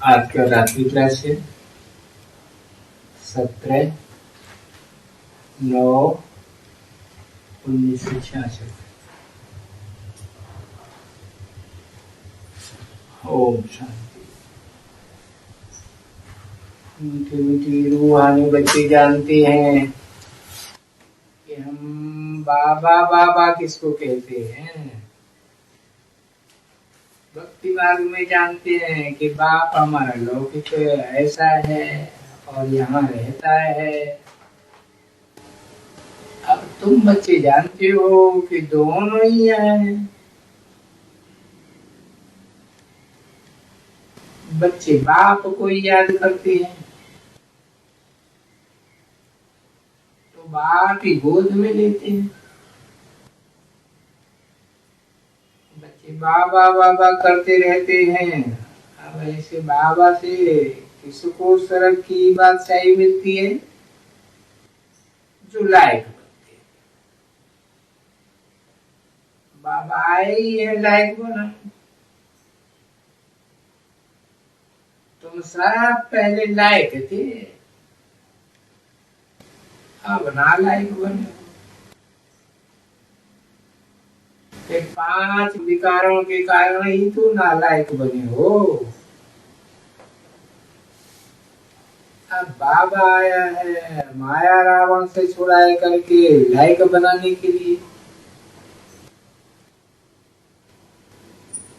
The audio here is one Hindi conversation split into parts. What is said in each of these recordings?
आज का रात्रि क्लास है 17/9/1966। ओम शांति। मीठी मीठी रूहानी बच्चे जानते हैं कि हम बाबा बाबा किसको कहते हैं। भक्ति मार्ग में जानते हैं कि बाप हमारा लौकिक ऐसा है और यहाँ रहता है। अब तुम बच्चे जानते हो कि दोनों ही हैं। बच्चे बाप को ही याद करते हैं तो बाप ही गोद में लेते हैं। बच्चे बाबा बाबा करते रहते हैं। अब ऐसे बाबा से किसको सड़क की बादशाही मिलती है? जो लायक बनते हैं। बाबा आए ही है लायक बना। तुम सब पहले लायक थे, अब नालायक बने। 5 विकारों के कारण ही तो नालायक बने हो। अब बाबा आया है माया रावण से छुड़ाए करके लायक बनाने के लिए।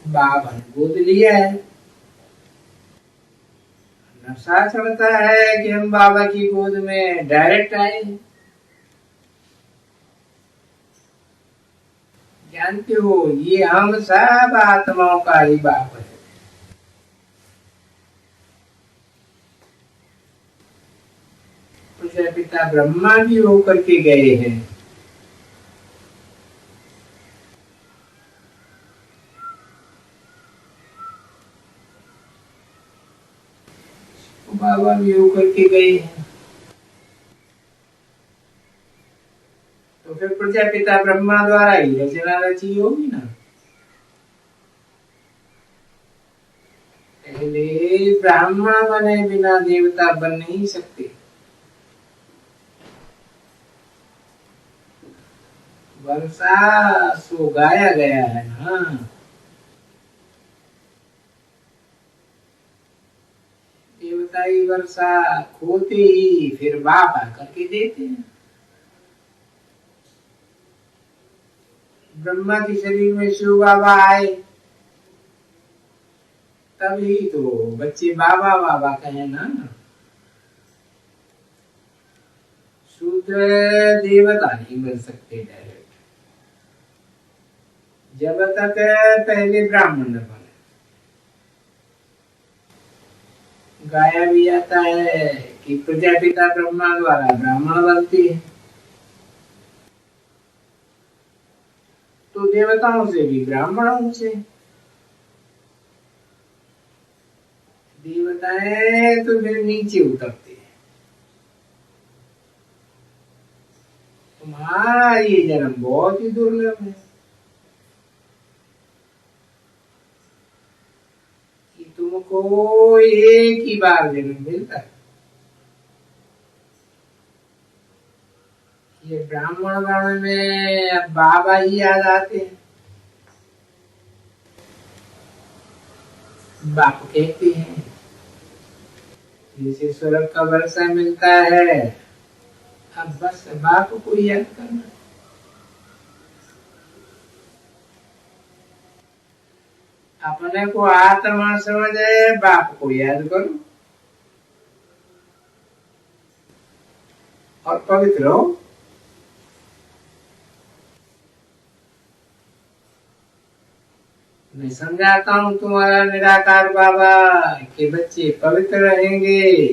बाबा ने गोद लिया है। नशा चढ़ता है कि हम बाबा की गोद में डायरेक्ट आए। जानते हो ये हम सब आत्माओं का ही बाप है। पूज्य पिता ब्रह्मा भी होकर के गए हैं। बाबा भी होकर के गए हैं। तो फिर प्रजापिता ब्रह्मा द्वारा ही रचना रची होगी ना। पहले ब्राह्मण बने बिना देवता बन नहीं सकते। वर्षा सो गाया गया है ना। देवताई वर्षा खोते ही फिर बाप आकर के देते हैं। ब्रह्मा के शरीर में शिव बाबा आए तभी तो बच्चे बाबा बाबा कहे ना। शुद्ध देवता नहीं बन सकते डायरेक्ट जब तक पहले ब्राह्मण न बने। गाया भी जाता है कि प्रजापिता ब्रह्मा द्वारा ब्राह्मण बनते हैं तो देवताओं से भी ब्राह्मणों से। देवताएं तो फिर नीचे उतरते हैं। तुम्हारा ये जन्म बहुत ही दुर्लभ है कि तुमको एक ही बार जन्म मिलता है। ये ब्राह्मण वर्ण में अब बाबा ही याद आते हैं। बाप कहते हैं जैसे स्वर्ग का वर्षा मिलता है। अब बस बाप को याद करना। अपने को आत्मा समझे बाप को याद करो और पवित्र हो। मैं समझाता हूँ तुम्हारा निराकार बाबा के बच्चे पवित्र रहेंगे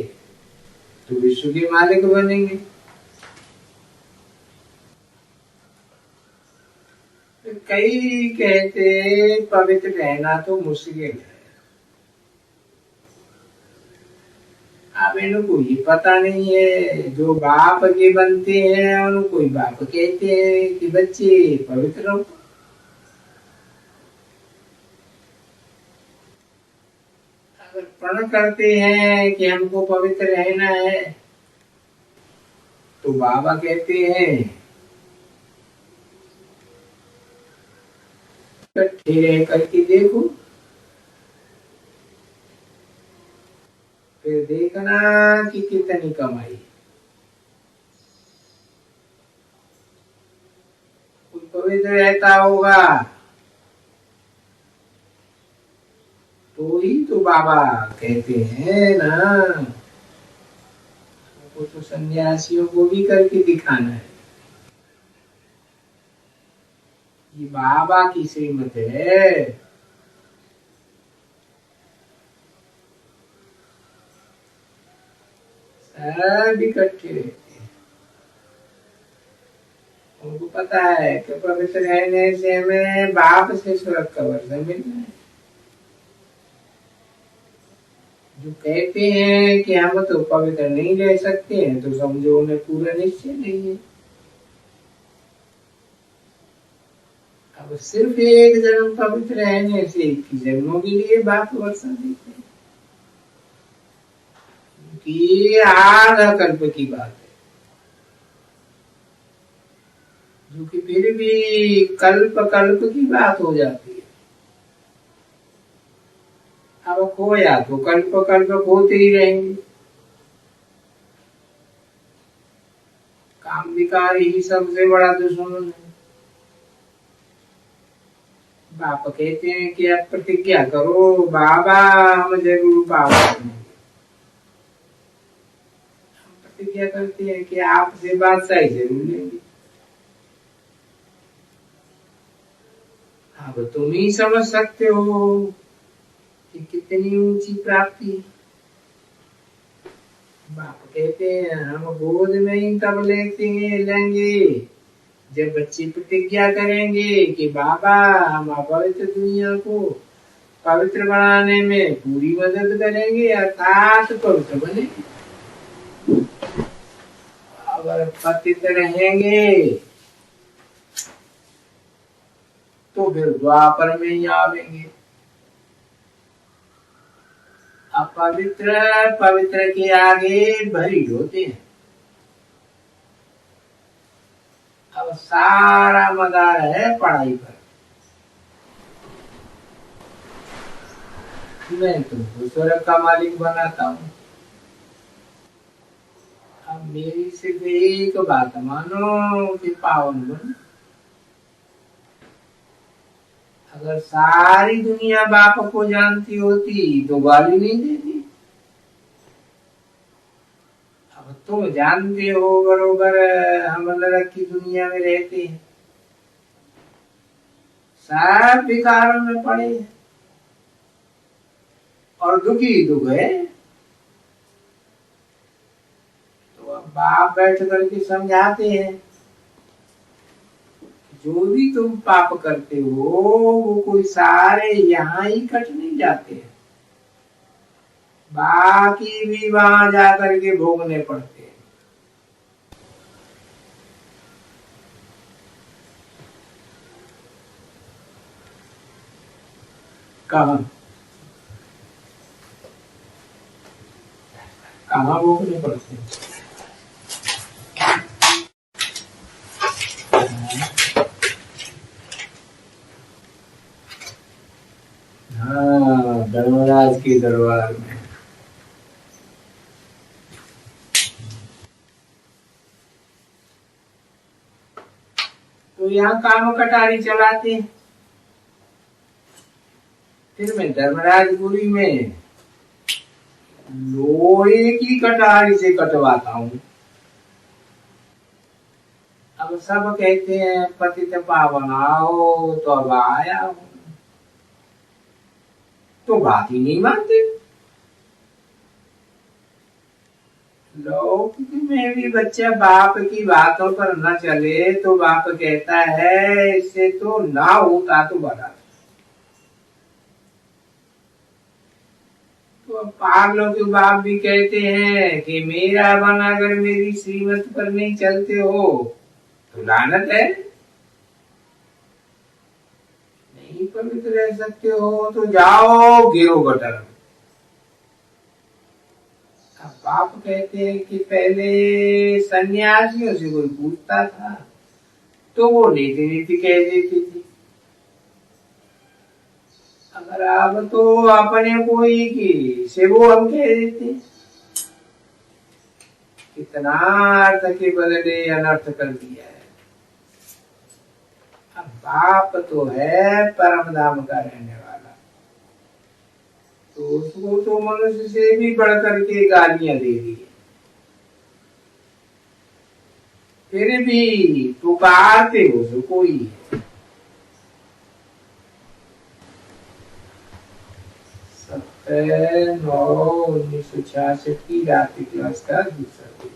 तो विश्व के मालिक बनेंगे। कई कहते पवित्र रहना तो मुश्किल है। अब इनको ये पता नहीं है जो बाप के बनते हैं उनको ही बाप कहते हैं कि बच्चे पवित्र रहो। अगर समर्पण करते हैं कि हमको पवित्र रहना है, तो बाबा कहते हैं इकट्ठे रह करके देखो, फिर देखना कि कितनी कमाई। कोई पवित्र रहता होगा तो ही तो बाबा कहते हैं ना, वो तो सन्यासियों को भी करके दिखाना है। ये बाबा की श्रीमत है। सब इकट्ठे रहते हैं, उनको पता है कि पवित्र रहने से हमें बाप से सुरक्षा वर्षा मिलना है। जो कहते हैं कि हम तो पवित्र नहीं रह सकते हैं, तो समझो उन्हें पूरा निश्चय नहीं है। अब सिर्फ एक जन्म पवित्र रहने से 21 जन्मों के लिए बाप वर्षा देते हैं, कि आधा कल्प की बात है, जो कि फिर भी कल्प कल्प की बात हो जाती है। अब खोया तो कल्प कल्प खोते ही रहेंगे। काम विकार ही सबसे बड़ा दुश्मन है। बाप कहते हैं कि आप प्रतिज्ञा करो, बाबा हम जरूर बाबा बनेंगे। हम प्रतिज्ञा करते हैं कि आपसे बादशाही जरूर लेंगे। अब तुम ही समझ सकते हो कि कितनी ऊंची प्राप्ति। बाप कहते हैं हम गोद में ही तब लेंगे जब बच्चे प्रतिज्ञा करेंगे कि बाबा हम अपवित्र दुनिया को पवित्र बनाने में पूरी मदद करेंगे, अर्थात पवित्र बनेंगे। अगर पतित रहेंगे तो फिर द्वापर में ही आवेंगे। अपवित्र पवित्र के आगे भरी होते हैं। अब सारा मदार है पढ़ाई पर। मैं तुमको स्वर्ग का मालिक बनाता हूँ। अब मेरी सिर्फ एक बात मानो कि पावन बनो। अगर सारी दुनिया बाप को जानती होती तो गाली नहीं देती। अब तुम जानते हो बरोबर हम नरक की दुनिया में रहते हैं, सब विकारों में पड़े हैं और दुखी दुख है। तो अब बाप बैठ करके समझाते हैं, जो भी तुम पाप करते हो वो कोई सारे यहाँ ही कट नहीं जाते हैं, बाकी भी वहां जाकर के भोगने पड़ते हैं। कहाँ कहाँ भोगने पड़ते हैं? हाँ, धर्मराज के दरबार में। तो यहाँ काम कटारी चलाते हैं। फिर मैं धर्मराजपुरी में लोहे की कटारी से कटवाता हूँ। अब सब कहते हैं पतित पावन आओ, तो अब आया हूँ। तो बात ही नहीं मानते। लौकिक में भी बच्चा बाप की बातों पर न चले तो बाप कहता है इससे तो ना होता तो बड़ा। तो पागलों के बाप भी कहते हैं कि मेरा बन अगर मेरी श्रीमत पर नहीं चलते हो तो लानत है। नहीं पवित्र रह सकते हो तो जाओ गिरो गटर। अब बाप कहते हैं कि पहले सन्यासियों से कोई पूछता था तो वो नीति नीति कह देती थी, अगर अब तो अपने को ही की से वो हम कह देते हैं। कितना अर्थ के बदले अनर्थ कर दिया है। अब बाप तो है परम धाम का रहने वाला, तो उसको तो मनुष्य से भी बढ़ करके गालियां दे दी, फिर भी पुकारते उसको ही है। 7/9/1966 की रात्रि क्लास का दूसरा दिन।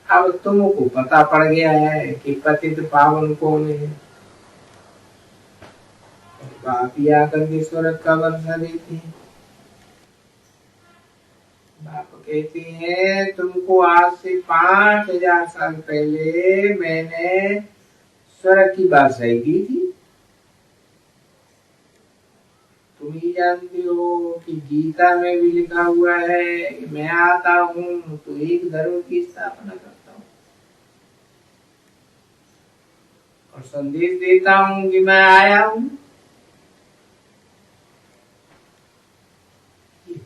अब तुमको पता पड़ गया है कि पतित पावन कौन है। बाप ही आकर के स्वर्ग का वर्षा देते हैं। बाप कहते हैं तुमको आज से 5000 साल पहले मैंने स्वर्ग की बादशाही दी थी। तुम ही जानते हो कि गीता में भी लिखा हुआ है कि मैं आता हूँ तो एक धर्म की स्थापना करता हूँ और संदेश देता हूँ कि मैं आया हूँ।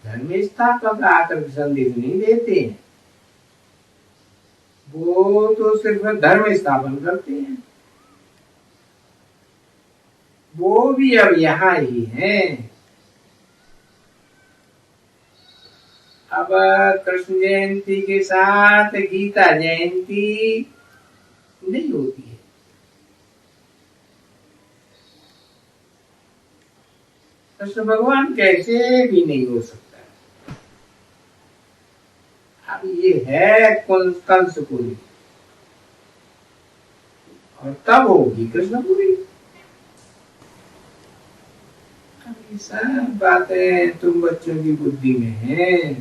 धर्म स्थापक आकर संदेश नहीं देते हैं, वो तो सिर्फ धर्म स्थापन करते हैं। वो भी अब यहाँ ही है। अब कृष्ण जयंती के साथ गीता जयंती नहीं होती है। कृष्ण भगवान कैसे भी नहीं हो सकता। अब ये है कंसपुरी और तब होगी कृष्णपुरी। अब ये सब बातें तुम बच्चों की बुद्धि में है,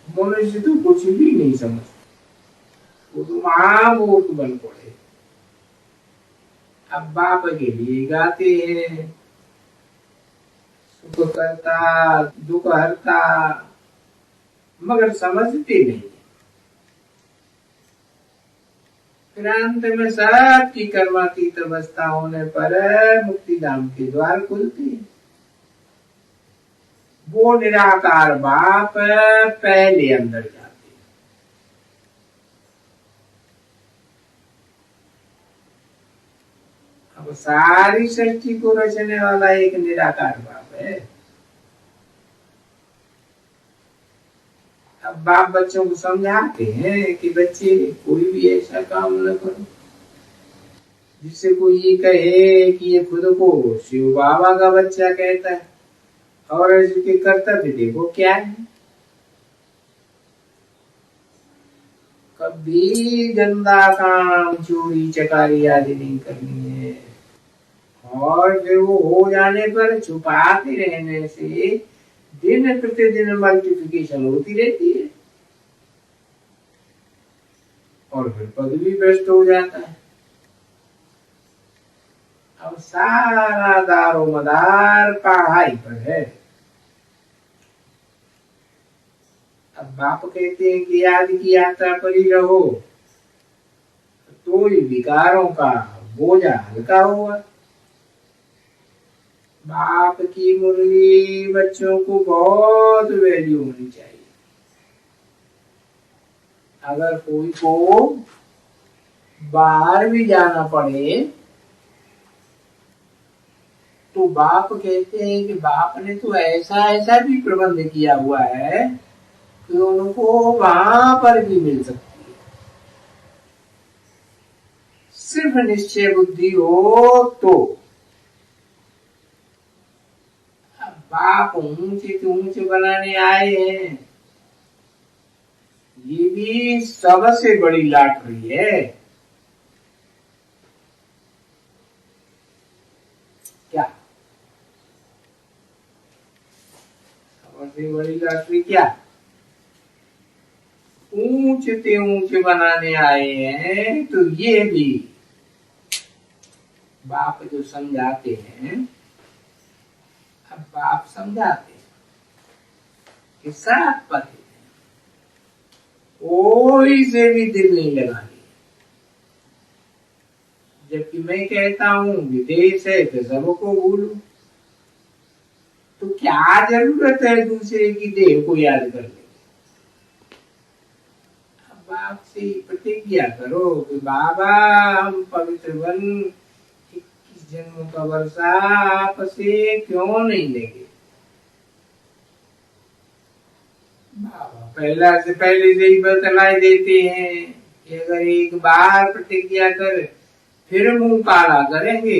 मनुष्य तो कुछ भी नहीं समझते, वो तो महामूर्ख बन पड़े। अब बाप के लिए गाते हैं, सुख करता दुख हरता, मगर समझते नहीं। फिर अंत में सबकी कर्मातीत अवस्था होने पर मुक्ति धाम के द्वार खुलते हैं। वो निराकार बाप पहले अंदर जाते हैं। अब सारी सृष्टि को रचने वाला एक निराकार बाप है। अब बाप बच्चों को समझाते हैं कि बच्चे कोई भी ऐसा काम न करो जिससे कोई ये कहे कि ये खुद को शिव बाबा का बच्चा कहता है, और इसके कर्तव्य देखो क्या है। कभी गंदा काम चोरी चकारी आदि नहीं करनी है, और फिर वो हो जाने पर छुपाते रहने से दिन प्रतिदिन मल्टीप्लिकेशन होती रहती है और फिर पद भी भ्रष्ट हो जाता है। अब सारा दारो मदार पढ़ाई पर है। अब बाप कहते हैं कि आदि की यात्रा पर ही रहो तो ही विकारों का बोझा हल्का होगा। बाप की मुरली बच्चों को बहुत वैल्यू होनी चाहिए। अगर कोई को बाहर भी जाना पड़े तो बाप कहते हैं कि बाप ने तो ऐसा ऐसा भी प्रबंध किया हुआ है कि उनको वहां पर भी मिल सकती है, सिर्फ निश्चय बुद्धि हो तो। बाप ऊंचे से ऊंचे बनाने आए हैं, ये भी सबसे बड़ी लॉटरी है। क्या सबसे बड़ी लॉटरी क्या? ऊंचे से ऊंचे बनाने आए हैं, तो ये भी बाप जो समझाते हैं। अब बाप समझाते हैं कि साथ पति कोई से भी दिल नहीं लगानी। जबकि मैं कहता हूँ विदेश है तो सबको भूलो, तो क्या जरूरत है दूसरे की देह को याद करने की। अब बाप से प्रतिज्ञा करो कि बाबा हम पवित्र बन 21 जन्मों का वर्षा आपसे क्यों नहीं लेंगे। बाबा पहला से पहले से ही बतला देते हैं कि अगर एक बार प्रतिज्ञा कर फिर मुंह काला करेंगे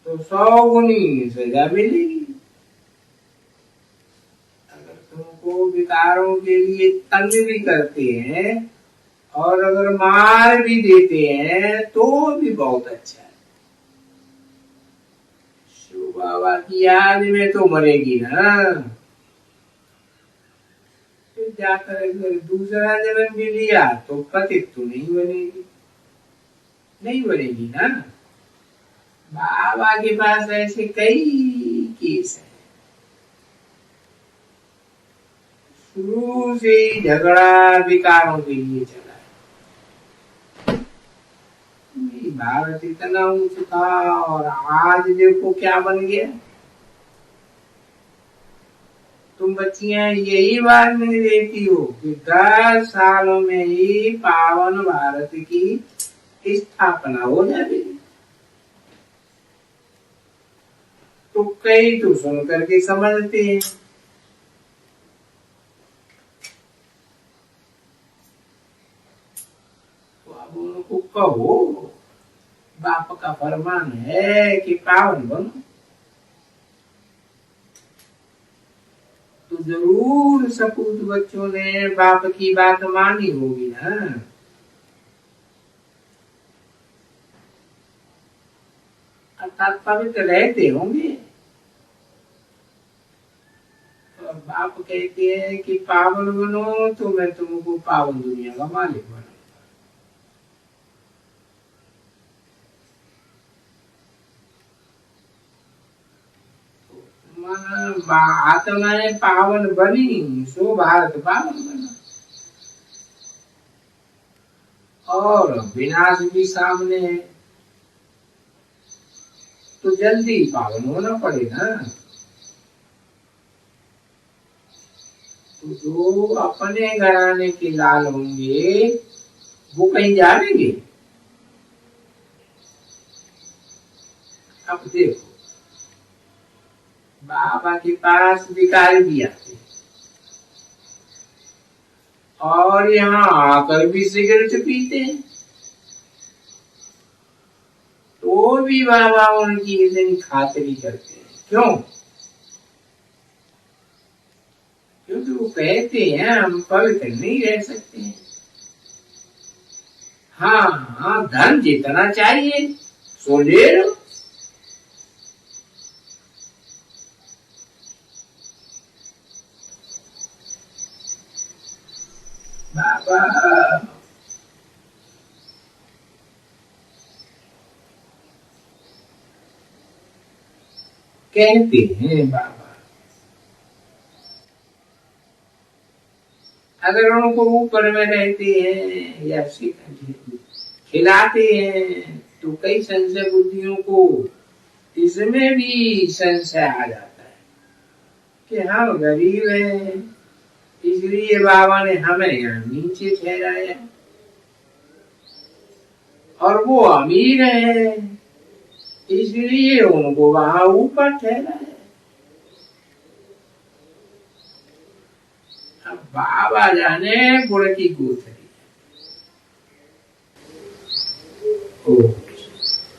तो 100 गुनी सजा मिलेगी। अगर तुमको विकारों के लिए तंग भी करते हैं और अगर मार भी देते हैं तो भी बहुत अच्छा है। शिव बाबा की याद में तो मरेगी ना, फिर जाकर अगर दूसरा जन्म भी लिया तो पतित तो नहीं बनेगी, नहीं बनेगी ना। बाबा के पास ऐसे कई केस है, शुरू से ही झगड़ा विकारों के लिए चला है। भारत इतना ऊंचा था और आज देखो क्या बन गया। तुम बच्चियां यही बात नहीं देखती हो कि 10 सालों में ही पावन भारत की स्थापना हो जाएगी। तो कई तो सुन करके समझते हैं, तो अब उनको कहो बाप का फरमान है कि पावन बनो, तो जरूर सपूत बच्चों ने बाप की बात मानी होगी ना। अर्थात पवित्र रहते होंगे। तो बाप कहते हैं कि पावन बनो तो मैं तुमको पावन दुनिया का मालिक बनूंगा। आत्माएं पावन बनी सो भारत पावन बना, और विनाश भी सामने है तो जल्दी पावन होना पड़ेगा। तो जो अपने घराने के लाल होंगे वो कहीं जाएंगे। अब देखो बाबा के पास भिखारी भी आते और यहाँ आकर भी सिगरेट पीते हैं, तो भी बाबा उनकी इतनी खातिरी करते हैं। क्यों? क्योंकि वो कहते हैं हम पवित्र नहीं रह सकते हैं। हाँ हाँ, धन जितना चाहिए सो ले लो। बाबा कहते हैं, बाबा अगर उनको ऊपर में रहते हैं या खिलाते हैं तो कई संशय बुद्धियों को इसमें भी संशय आ जाता है कि हम गरीब हैं इसलिए बाबा ने हमें यहाँ नीचे ठहराया और वो अमीर है इसलिए उनको वहां ऊपर ठहराया। अब बाबा जाने गुड़ की गोथरी।